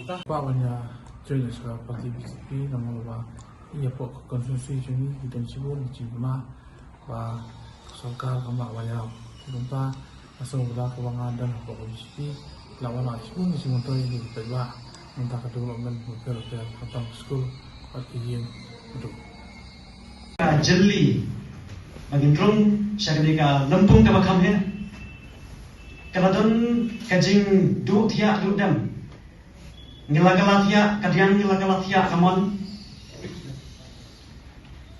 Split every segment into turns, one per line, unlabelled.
ta pawanya join sa parti BJP na mga iya po konsumsi juni kita cibun cibma ba sarkar kama waya lumpa asal udah kewangadan po BJP lawan cibun si motor ini ba minta development hotel katang school pakiyin itu
jelly bagindrong siya ka lampung ka bakam he kanadon kajing du thia du dam ngilagalathia kadian ngilagalathia kamon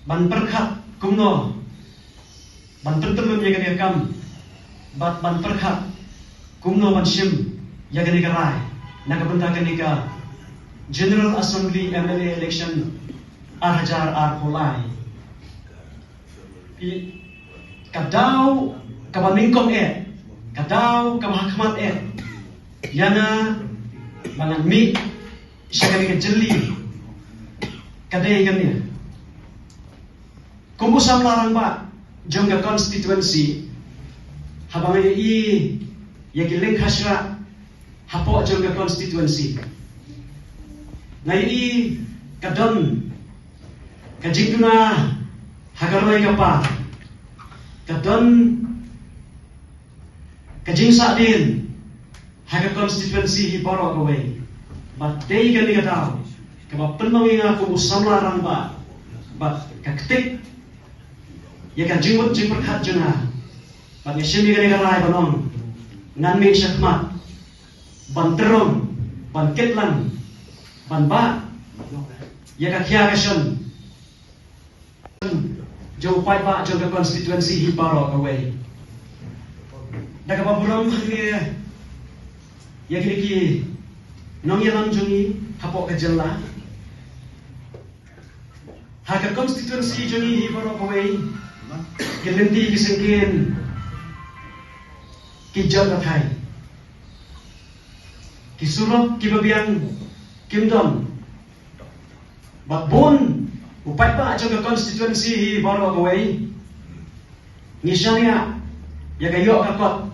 ban perkhat kumno ban tentum ya gani kam bat ban perkhat kumno ban shim ya gani karai nakabenta gani ka General Assembly MLA election arhajar arholai kadaw kabamingkong kadaw kamahakamat yana mangan mi siya gani ka jeli kadai gani kumusam larang ba jong ka constituency habang yagiling khasra hapo jong ka constituency ngai kadon kajingtuna hagaroi kapa kadon kajing sadin haga constituency hi baro away but day gani kadaw kaba penmangi aku usam larang ba kaktik ya kajingmut jing perkhat juna ba ngishimi gani karai banong nganmi syakmat banterong banketlan banba ya kakya kasion jo pai ba jo ka constituency hi baro away daga baburam ya kini nong yalang jungi hapo kajella haka constituency jungi hi baro away kelenti kisengkin kijal kathai kisurok kibabiang kimdon babon upai pa jo ka constituency hi baro away ngisanya ya kayo kakot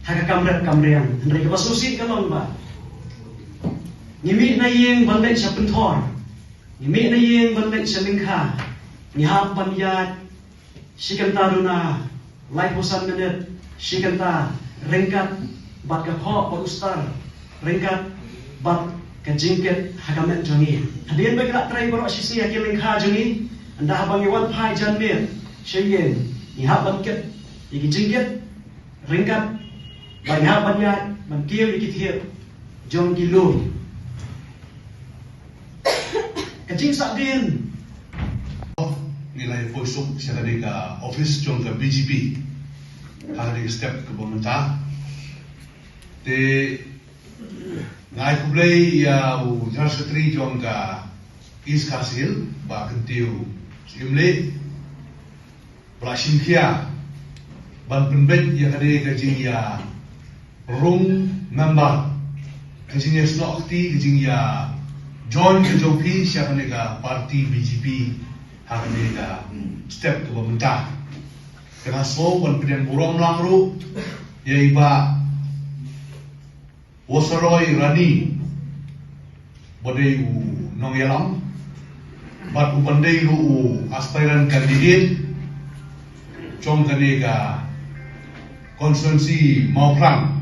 haka kamriang hendri ka basusi kalon ba ngimi na yeng banlet sa pentor ngimi na yeng banlet sa lingkha ngihap panyat sikanta runa lai pusan menit sikanta ringkat bat ka kho pa ustar ringkat bat kajingket hagamet jongi hadian bagla try baro sisi ya lingkha jongi anda habang iwan pai janmir sheyen ngihap banket iki jingket ringkat banyak banyak mangkil dikit jong kilo kajing sakdin
nilai poisuk siya ka office jong ka BJP hari step ke pemerintah te ngai kublai ya general secretary jong ka East Karsil ba kentiu simle belasin kia ban penbet ya kade kajing ya room member kajing ya slokti kajing ya join ke jopi siapa nega parti BJP hari nega step ke pemerintah kena slow ban pedian burung langru ya iba wasaroi rani bodai nong yalam bat ubandai lu aspiran kandidat jong kanega konstituensi Mauplang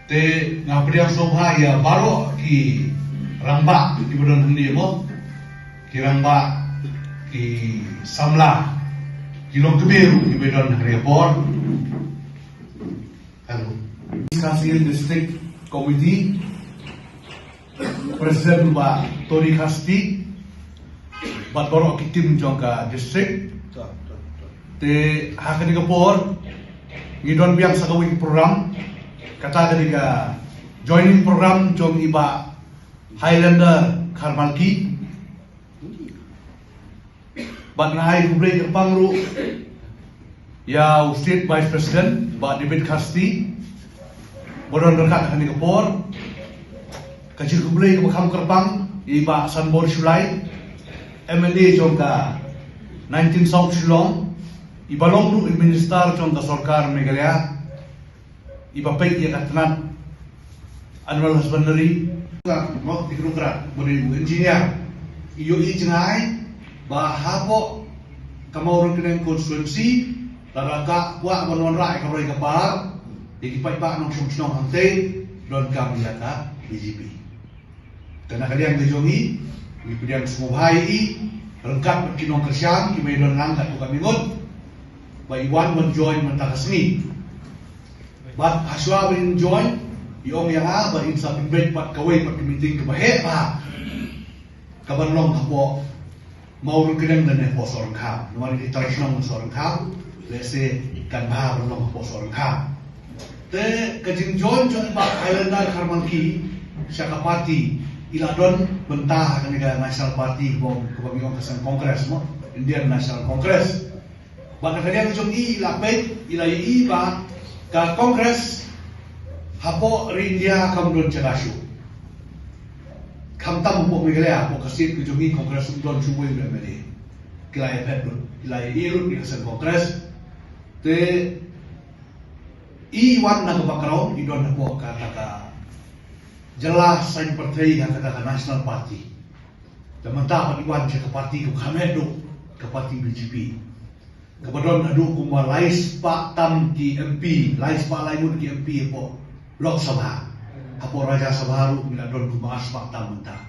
te ngapriang sobha ya baro ki rangba ki bodon hendi mo ki rangba ki samla ki long kebiru ki bodon report halo Kasil District Committee Presiden ba Tori Kasti bat baro ki tim jongka district te hakani kapor ngidon biang sa gawing program kata dari ka joining program jong iba Highlander Karmalki bat nahay kublay ka pangru ya state vice president ba David Kasti bodon rekat hakani kapor kacil kublay ka makam kerpang iba Sanbor Sulay MLA jong ka 19 South Shillong ibalong lu administrar jong ka sarkar Meghalaya ibapay iya katnat annual husbandry mo ikrukra bodi engineer iyo i jengai ba hapo kamau ren konstituensi taraga wa bonwan rai ka roi ka par di pai ba nong song hante don kam yata BJP karena kalian lejongi di pediam sumbai rengkat kinong kersiam ki mai don langkat ko kami ngon ba iwan mon join mentakasni ba haswa bin join yung yang ba insa pinbet pat kawai pat meeting ke bahe ba kaban long kapo mau rukeng dan po sorong ka nuan di tradisional sorong ka lese kan ba long po sorong ka te kajing join ba islander karmanki syaka party ila don bentah kan national party ko bagi kasan kongres mo Indian National Congress ba kalian jong ila pet ila ba ka kongres hapo rindia kam don chakashu kam tam po migale hapo kasi kujongi kongres don chuwe memeli kila epet don kila ilut di kasan kongres te iwan na background idon hapo kata jelas sain partai kata national party teman-teman iwan ke parti ku kamedo ke parti BJP kepadon adu kumwa lais pak tam ki MP lais pak laimun ki MP po Lok Sabha hapo Raja Sabha ru bila don kumas pak tam mentah